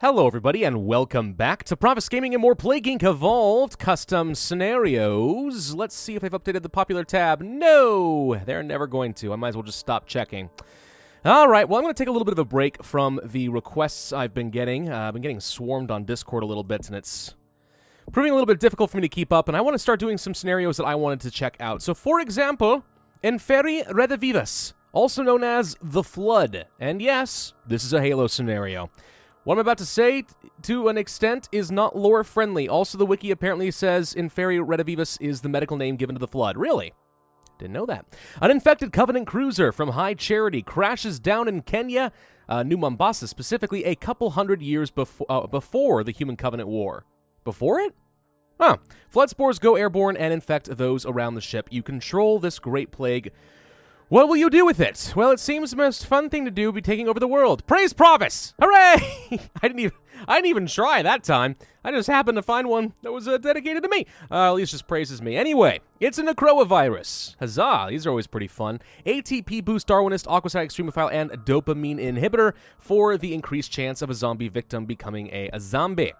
Hello everybody and welcome back to Pravus Gaming and more Plague Inc. Evolved Custom Scenarios. Let's see if they've updated the popular tab. No, they're never going to. I might as well just stop checking. Alright, well I'm going to take a little bit of a break from the requests I've been getting. I've been getting swarmed on Discord a little bit and it's proving a little bit difficult for me to keep up, and I want to start doing some scenarios that I wanted to check out. So for example, Inferi Redivivus, also known as The Flood. And yes, this is a Halo scenario. What I'm about to say, to an extent, is not lore-friendly. Also, the wiki apparently says Inferi Redivivus is the medical name given to the Flood. Really? Didn't know that. An infected Covenant cruiser from High Charity crashes down in Kenya, New Mombasa, specifically a couple hundred years before the Human Covenant War. Before it? Huh. Flood spores go airborne and infect those around the ship. You control this great plague. What will you do with it? Well, it seems the most fun thing to do would be taking over the world. Praise Pravus! Hooray! I didn't even try that time. I just happened to find one that was dedicated to me. At least just praises me. Anyway, it's a necrovirus. Huzzah! These are always pretty fun. ATP boost Darwinist, aquasite extremophile, and dopamine inhibitor for the increased chance of a zombie victim becoming a zombie.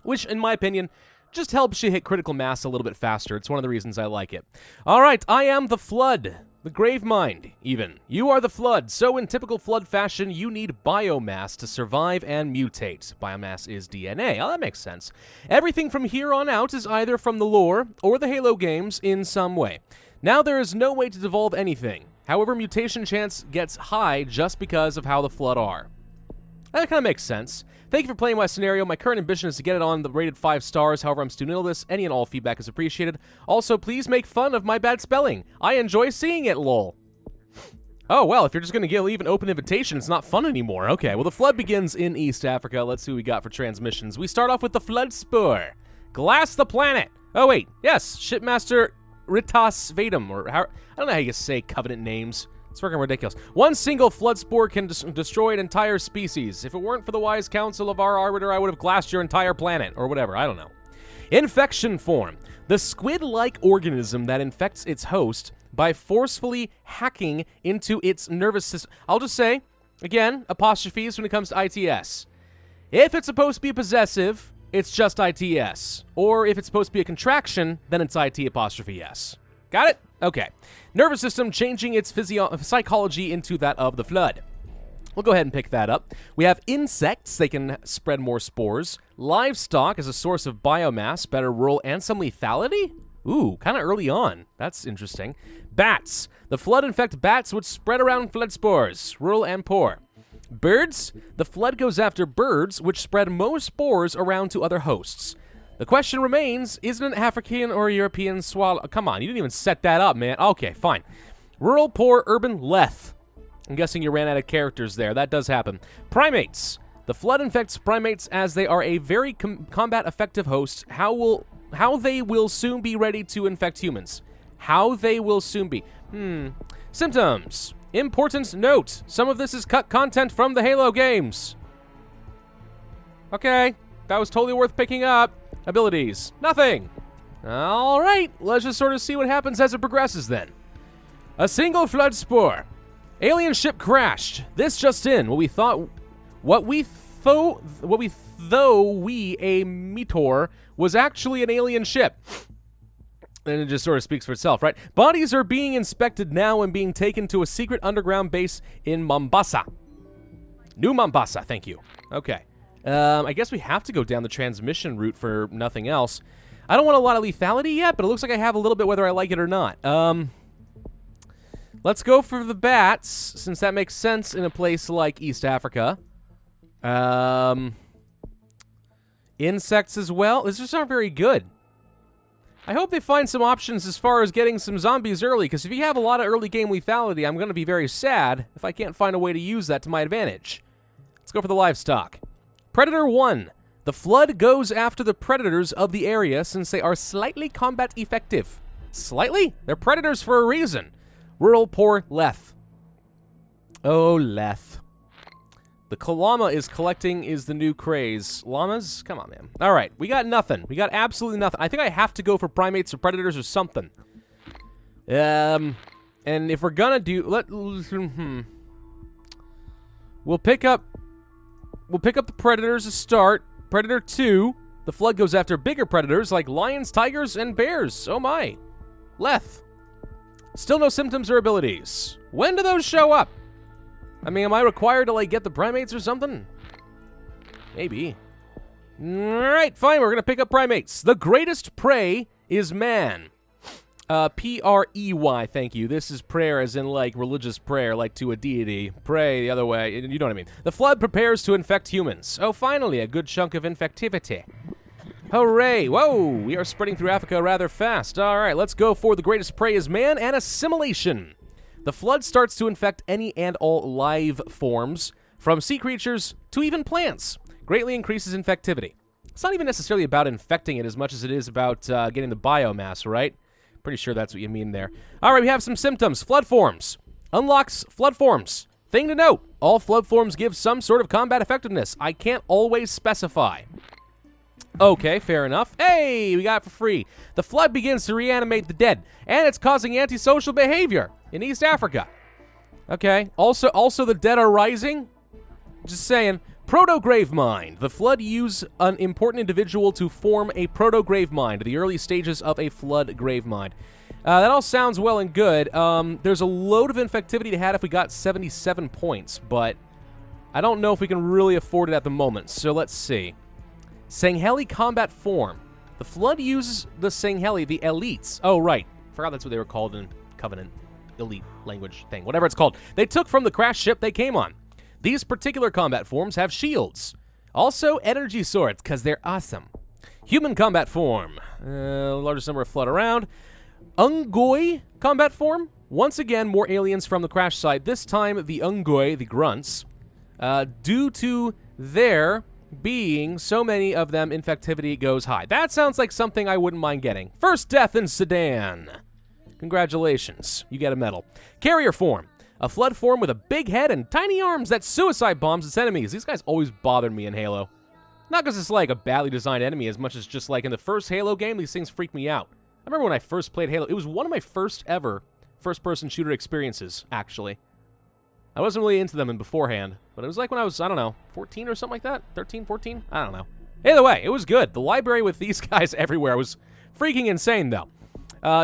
Which, in my opinion, just helps you hit critical mass a little bit faster. It's one of the reasons I like it. Alright, I am the Flood. The Gravemind, even. You are the Flood, so in typical Flood fashion, you need biomass to survive and mutate. Biomass is DNA. Oh, that makes sense. Everything from here on out is either from the lore or the Halo games in some way. Now there is no way to devolve anything. However, mutation chance gets high just because of how the Flood are. That kind of makes sense. Thank you for playing my scenario. My current ambition is to get it on the rated 5 stars. However, I'm student of this. Any and all feedback is appreciated. Also, please make fun of my bad spelling. I enjoy seeing it, lol. Oh, well, if you're just going to leave an open invitation, it's not fun anymore. Okay, well, the Flood begins in East Africa. Let's see what we got for transmissions. We start off with the Flood Spore. Glass the planet. Oh, wait. Yes, Shipmaster Ritas Vadum, or how, I don't know how you say Covenant names. It's freaking ridiculous. One single flood spore can destroy an entire species. If it weren't for the wise counsel of our arbiter, I would have glassed your entire planet, or whatever, I don't know. Infection form. The squid-like organism that infects its host by forcefully hacking into its nervous system. I'll just say, again, apostrophes when it comes to ITS. If it's supposed to be possessive, it's just ITS. Or if it's supposed to be a contraction, then it's IT apostrophe S. Got it? Okay. Nervous system changing its psychology into that of the Flood. We'll go ahead and pick that up. We have insects. They can spread more spores. Livestock as a source of biomass, better rural, and some lethality? Ooh, kind of early on. That's interesting. Bats. The Flood infect bats, which spread around flood spores, rural and poor. Birds. The Flood goes after birds, which spread more spores around to other hosts. The question remains, is it an African or European swallow? Come on, you didn't even set that up, man. Okay, fine. Rural, poor, urban, leth. I'm guessing you ran out of characters there. That does happen. Primates. The Flood infects primates as they are a very combat-effective host. How they will soon be ready to infect humans. How they will soon be. Symptoms. Important note. Some of this is cut content from the Halo games. Okay, that was totally worth picking up. Abilities. Nothing. Alright, let's just sort of see what happens as it progresses then. A single flood spore. Alien ship crashed. This just in. What we a meteor was actually an alien ship. And it just sort of speaks for itself, right? Bodies are being inspected now and being taken to a secret underground base in Mombasa. New Mombasa, thank you. Okay. I guess we have to go down the transmission route for nothing else. I don't want a lot of lethality yet, but it looks like I have a little bit whether I like it or not. Let's go for the bats, since that makes sense in a place like East Africa. Insects as well. These just aren't very good. I hope they find some options as far as getting some zombies early, because if you have a lot of early game lethality, I'm going to be very sad if I can't find a way to use that to my advantage. Let's go for the livestock. Predator 1. The Flood goes after the predators of the area since they are slightly combat effective. Slightly? They're predators for a reason. Rural, poor, leth. Oh, leth. The Kalama is the new craze. Llamas? Come on, man. All right, we got nothing. We got absolutely nothing. I think I have to go for primates or predators or something. And if we're gonna do... We'll pick up we'll pick up the predators to start. Predator 2. The Flood goes after bigger predators like lions, tigers, and bears. Oh my. Leth. Still no symptoms or abilities. When do those show up? I mean, am I required to, like, get the primates or something? Maybe. Alright, fine, we're gonna pick up primates. The greatest prey is man. P-R-E-Y, thank you. This is prayer as in, like, religious prayer, like to a deity. Pray the other way, you know what I mean. The Flood prepares to infect humans. Oh, finally, a good chunk of infectivity. Hooray! Whoa, we are spreading through Africa rather fast. Alright, let's go for the greatest prey is man and assimilation. The Flood starts to infect any and all live forms, from sea creatures to even plants. Greatly increases infectivity. It's not even necessarily about infecting it as much as it is about getting the biomass, right? Pretty sure that's what you mean there. All right, we have some symptoms. Flood forms. Unlocks flood forms. Thing to note, all flood forms give some sort of combat effectiveness. I can't always specify. Okay, fair enough. Hey, we got it for free. The Flood begins to reanimate the dead, and it's causing antisocial behavior in East Africa. Okay, also the dead are rising. Just saying. Proto-Gravemind. The Flood use an important individual to form a Proto-Gravemind, the early stages of a Flood Gravemind. That all sounds well and good. There's a load of infectivity to have if we got 77 points, but I don't know if we can really afford it at the moment, so let's see. Sangheli combat form. The Flood uses the Sangheli, the elites. Oh, right. Forgot that's what they were called in Covenant. Elite language thing. Whatever it's called. They took from the crash ship they came on. These particular combat forms have shields. Also, energy swords, because they're awesome. Human combat form. Largest number of Flood around. Ungoi combat form. Once again, more aliens from the crash site. This time, the Ungoi, the grunts. Due to their being so many of them, infectivity goes high. That sounds like something I wouldn't mind getting. First death in Sudan. Congratulations. You get a medal. Carrier form. A Flood form with a big head and tiny arms that suicide bombs its enemies. These guys always bothered me in Halo. Not because it's like a badly designed enemy as much as just like in the first Halo game, these things freaked me out. I remember when I first played Halo, it was one of my first ever first-person shooter experiences, actually. I wasn't really into them in beforehand, but it was like when I was, I don't know, 14 or something like that? 13, 14? I don't know. Either way, it was good. The library with these guys everywhere was freaking insane, though.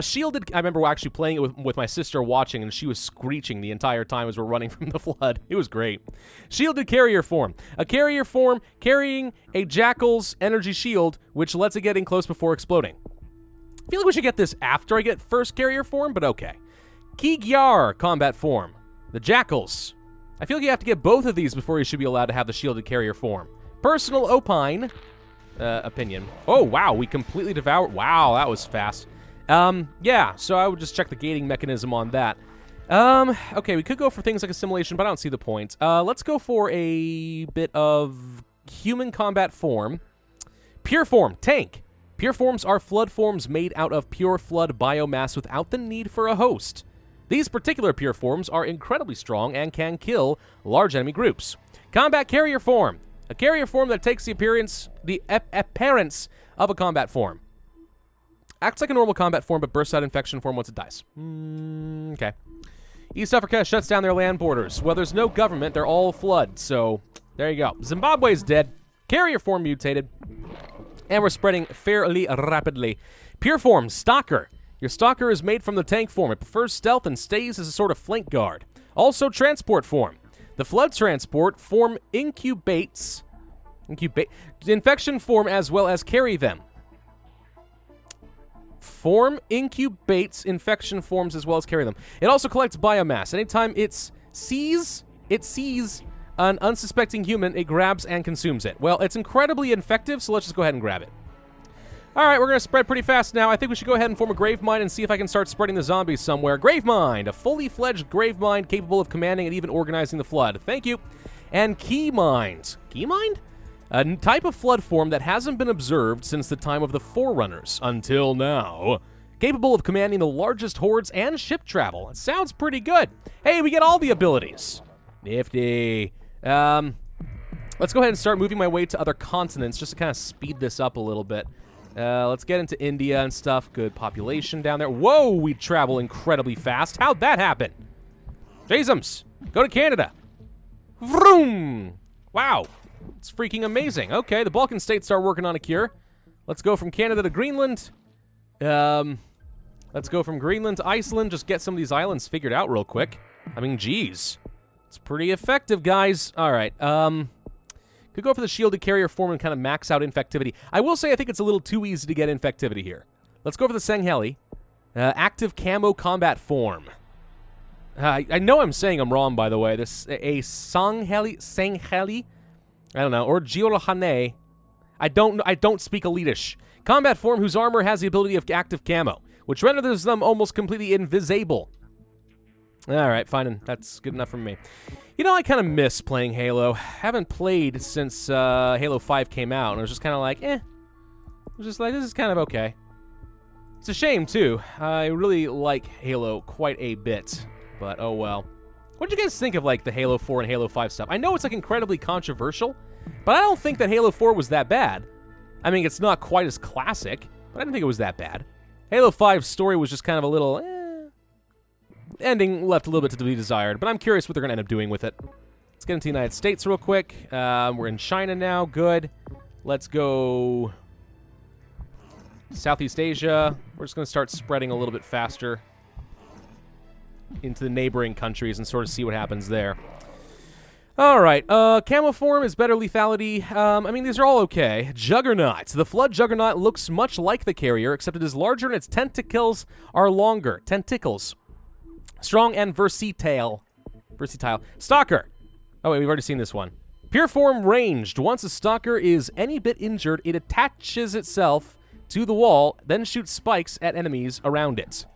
Shielded, I remember actually playing it with my sister watching, and she was screeching the entire time as we're running from the Flood. It was great. Shielded carrier form. A carrier form carrying a Jackal's energy shield, which lets it get in close before exploding. I feel like we should get this after I get first carrier form, but okay. Kigyar combat form. The Jackals. I feel like you have to get both of these before you should be allowed to have the shielded carrier form. Personal opine. Opinion. Oh, wow, we completely devoured. Wow, that was fast. Yeah, so I would just check the gating mechanism on that. Okay, we could go for things like assimilation, but I don't see the point. Let's go for a bit of human combat form. Pure form, tank. Pure forms are Flood forms made out of pure Flood biomass without the need for a host. These particular pure forms are incredibly strong and can kill large enemy groups. Combat carrier form. A carrier form that takes the appearance of a combat form. Acts like a normal combat form, but bursts out infection form once it dies. Okay. East Africa shuts down their land borders. Well, there's no government. They're all Flood, so there you go. Zimbabwe's dead. Carrier form mutated. And we're spreading fairly rapidly. Pure form, Stalker. Your Stalker is made from the tank form. It prefers stealth and stays as a sort of flank guard. Also, transport form. The Flood transport form incubates infection form as well as carry them. Form incubates infection forms as well as carry them. It also collects biomass. Anytime it sees an unsuspecting human, it grabs and consumes it. Well, it's incredibly infective, so let's just go ahead and grab it. All right, we're going to spread pretty fast now. I think we should go ahead and form a Gravemind and see if I can start spreading the zombies somewhere. Gravemind, a fully fledged Gravemind capable of commanding and even organizing the Flood. Thank you. And Keymind. Keymind? A type of Flood form that hasn't been observed since the time of the Forerunners, until now. Capable of commanding the largest hordes and ship travel. It sounds pretty good. Hey, we get all the abilities. Nifty. Let's go ahead and start moving my way to other continents just to kind of speed this up a little bit. Let's get into India and stuff. Good population down there. Whoa, we travel incredibly fast. How'd that happen? Jasums, go to Canada. Vroom. Wow. It's freaking amazing. Okay, the Balkan states start working on a cure. Let's go from Canada to Greenland. Let's go from Greenland to Iceland. Just get some of these islands figured out real quick. I mean, geez. It's pretty effective, guys. All right. Could go for the shielded carrier form and kind of max out infectivity. I will say I think it's a little too easy to get infectivity here. Let's go for the Sangheli. Active camo combat form. I know I'm saying I'm wrong, by the way. This a Sangheli, I don't know, or Giorhane. I don't speak Elitish. Combat form whose armor has the ability of active camo, which renders them almost completely invisible. All right, fine. That's good enough for me. You know, I kind of miss playing Halo. Haven't played since Halo 5 came out, and I was just kind of like, I was just like, this is kind of okay. It's a shame, too. I really like Halo quite a bit, but oh well. What did you guys think of, like, the Halo 4 and Halo 5 stuff? I know it's, like, incredibly controversial, but I don't think that Halo 4 was that bad. I mean, it's not quite as classic, but I didn't think it was that bad. Halo 5's story was just kind of a little, ending left a little bit to be desired, but I'm curious what they're going to end up doing with it. Let's get into the United States real quick. We're in China now. Good. Let's go Southeast Asia. We're just going to start spreading a little bit faster into the neighboring countries and sort of see what happens there. All right. Camo form is better lethality. I mean, these are all okay. Juggernaut. The Flood Juggernaut looks much like the carrier, except it is larger and its tentacles are longer. Tentacles. Strong and versatile. Stalker. Oh, wait, we've already seen this one. Pure form ranged. Once a Stalker is any bit injured, it attaches itself to the wall, then shoots spikes at enemies around it.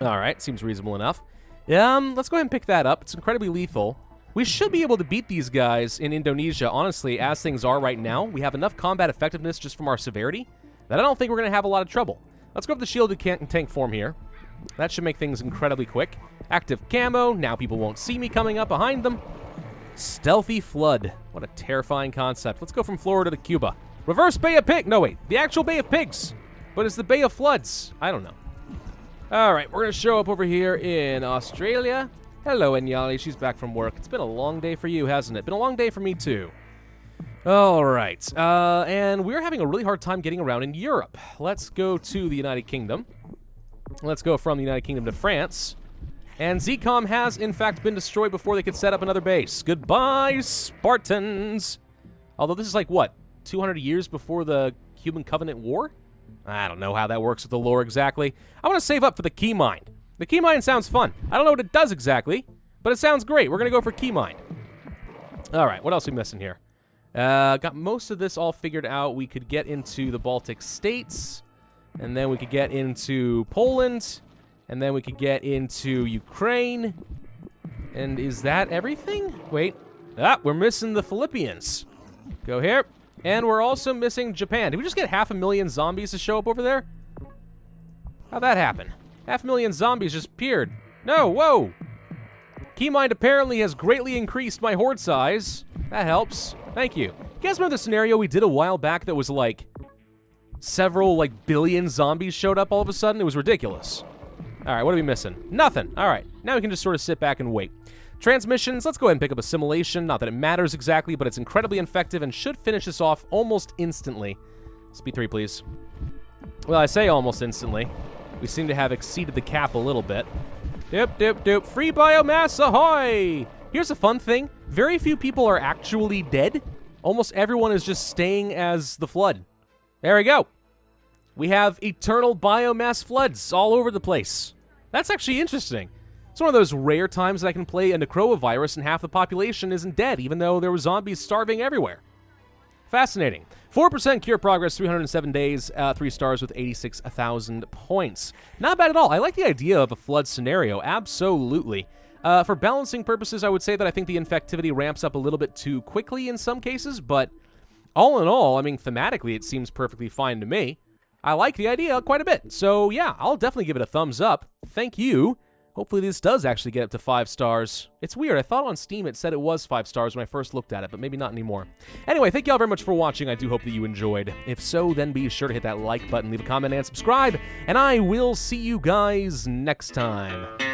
All right, seems reasonable enough. Let's go ahead and pick that up. It's incredibly lethal. We should be able to beat these guys in Indonesia, honestly, as things are right now. We have enough combat effectiveness just from our severity that I don't think we're going to have a lot of trouble. Let's go up the shielded tank form here. That should make things incredibly quick. Active camo. Now people won't see me coming up behind them. Stealthy Flood. What a terrifying concept. Let's go from Florida to Cuba. Reverse Bay of Pigs. No, wait. The actual Bay of Pigs. But it's the Bay of Floods. I don't know. All right. We're going to show up over here in Australia. Hello, Enyali. She's back from work. It's been a long day for you, hasn't it? Been a long day for me, too. All right. And we're having a really hard time getting around in Europe. Let's go to the United Kingdom. Let's go from the United Kingdom to France. And ZCOM has, in fact, been destroyed before they could set up another base. Goodbye, Spartans. Although this is like, what, 200 years before the Human Covenant War? I don't know how that works with the lore exactly. I want to save up for the Keymind. The Keymind sounds fun. I don't know what it does exactly, but it sounds great. We're going to go for Keymind. All right, what else are we missing here? Got most of this all figured out. We could get into the Baltic states, and then we could get into Poland, and then we could get into Ukraine. And is that everything? Wait. We're missing the Philippians. Go here. And we're also missing Japan. Did we just get 500,000 zombies to show up over there? How'd that happen? 500,000 zombies just appeared. No, whoa. Keymind apparently has greatly increased my horde size. That helps. Thank you. You guys remember the scenario we did a while back that was like several billion zombies showed up all of a sudden? It was ridiculous. All right, what are we missing? Nothing. All right, now we can just sort of sit back and wait. Transmissions, let's go ahead and pick up Assimilation. Not that it matters exactly, but it's incredibly effective and should finish this off almost instantly. Speed 3, please. Well, I say almost instantly. We seem to have exceeded the cap a little bit. Doop, doop, doop. Free biomass, ahoy! Here's a fun thing. Very few people are actually dead. Almost everyone is just staying as the Flood. There we go. We have eternal biomass floods all over the place. That's actually interesting. It's one of those rare times that I can play a Necroa virus and half the population isn't dead, even though there were zombies starving everywhere. Fascinating. 4% cure progress, 307 days, 3 stars with 86,000 points. Not bad at all. I like the idea of a flood scenario, absolutely. For balancing purposes, I would say that I think the infectivity ramps up a little bit too quickly in some cases, but all in all, I mean, thematically, it seems perfectly fine to me. I like the idea quite a bit. So yeah, I'll definitely give it a thumbs up. Thank you. Hopefully this does actually get up to 5 stars. It's weird. I thought on Steam it said it was 5 stars when I first looked at it, but maybe not anymore. Anyway, thank you all very much for watching. I do hope that you enjoyed. If so, then be sure to hit that like button, leave a comment, and subscribe. And I will see you guys next time.